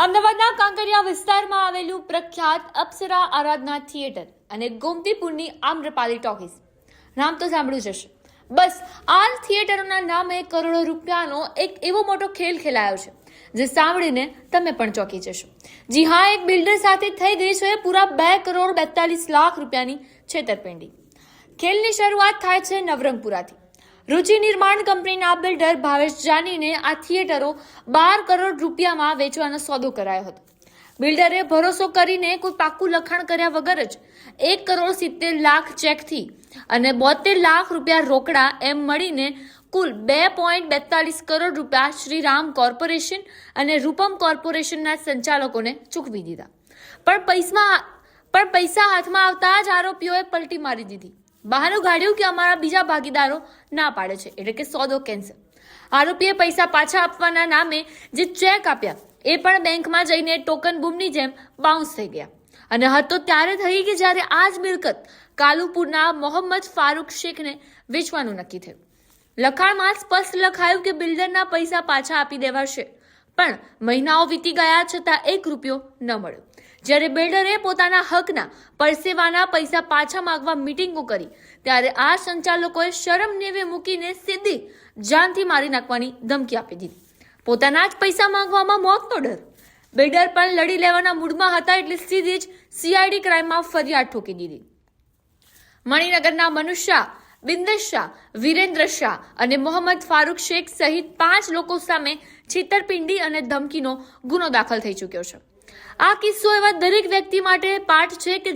અમદાવાદના કાંકરિયા વિસ્તારમાં આવેલું પ્રખ્યાત અપ્સરા આરાધના થિયેટર અને ગોમતીપુરની આમ્રપાલી ટોકીઝ નામ તો સાંભળ્યું જ હશે. બસ આ થિયેટરોના નામે કરોડો રૂપિયાનો એક એવો મોટો ખેલ ખેલાયો છે જે સાંભળીને તમે પણ ચોંકી જશો. જી હા, એક બિલ્ડર સાથે થઈ ગઈ છે પૂરા 2,42,00,000 રૂપિયાની છેતરપિંડી. ખેલની શરૂઆત થાય છે નવરંગપુરાથી. રુચિ નિર્માણ કંપનીના બિલ્ડર ભાવેશ જાનીને આ થિયેટરો 12 કરોડ રૂપિયામાં વેચવાનો સોદો કરાયો હતો. બિલ્ડરે ભરોસો કરીને કોઈ પાક્કું લખાણ કર્યા વગર જ 1,70,00,000 ચેકથી અને 72,00,000 રૂપિયા રોકડા એમ મળીને કુલ 2.42 કરોડ રૂપિયા શ્રીરામ કોર્પોરેશન અને રૂપમ કોર્પોરેશનના સંચાલકોને ચૂકવી દીધા. પણ પૈસા હાથમાં આવતા જ આરોપીઓએ પલટી મારી દીધી. બહાનું કાઢ્યું કે અમારા બીજા ભાગીદારો ના પાડે છે, એટલે કે સોદો કેન્સલ. આરોપીએ પૈસા પાછા આપવાના નામે જે ચેક આપ્યા એ પણ બેંકમાં જઈને ટોકન બૂમની જેમ બાઉન્સ થઈ ગયા. અને હતો ત્યારે થઈ કે જ્યારે આ જ મિલકત કાલુપુરના મોહમ્મદ ફારૂક શેખને વેચવાનું નક્કી થયું. લખાણમાં સ્પષ્ટ લખાયું કે બિલ્ડરના પૈસા પાછા આપી દેવાશે, પણ મહિનાઓ વીતી ગયા છતાં 1 રૂપિયો ન મળ્યો. જ્યારે બિલ્ડરે પોતાના હકના પરસેવાના પૈસા પાછા માંગવા મીટિંગો કરી ત્યારે આ સંચાલકોએ શરમ નેવે મૂકીને સીધી જાનથી મારી નાખવાની ધમકી આપી દીધી. પોતાના જ પૈસા માંગવામાં મોતનો ડર. બિલ્ડર પણ લડી લેવાના મૂડમાં હતા એટલે સીધી જ CID ક્રાઇમમાં ફરિયાદ ઠોકી દીધી. મણિનગરના મનુષ શાહ, બિંદેશ શાહ, વિરેન્દ્ર શાહ અને મોહમ્મદ ફારૂક શેખ સહિત 5 લોકો સામે છેતરપિંડી અને ધમકીનો ગુનો દાખલ થઈ ચૂક્યો છે. આ કિસ્સો એવા દરેક વ્યક્તિ માટે પાઠ છે કે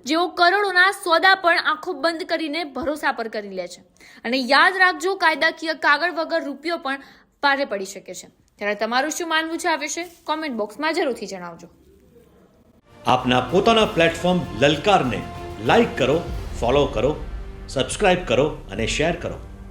જેઓ કરોડોના સોદા પણ આંખો બંધ કરીને ભરોસા પર કરી લે છે. અને યાદ રાખજો, કાયદાકીય કાગળ વગર રૂપિયો પણ ભારે પડી શકે છે. ત્યારે તમારું શું માનવું છે આ વિશે કોમેન્ટ બોક્સમાં જરૂરથી જણાવજો. આપના પોતાના પ્લેટફોર્મ લલકારને લાઈક કરો, ફોલો કરો, સબસ્ક્રાઇબ કરો અને શેર કરો.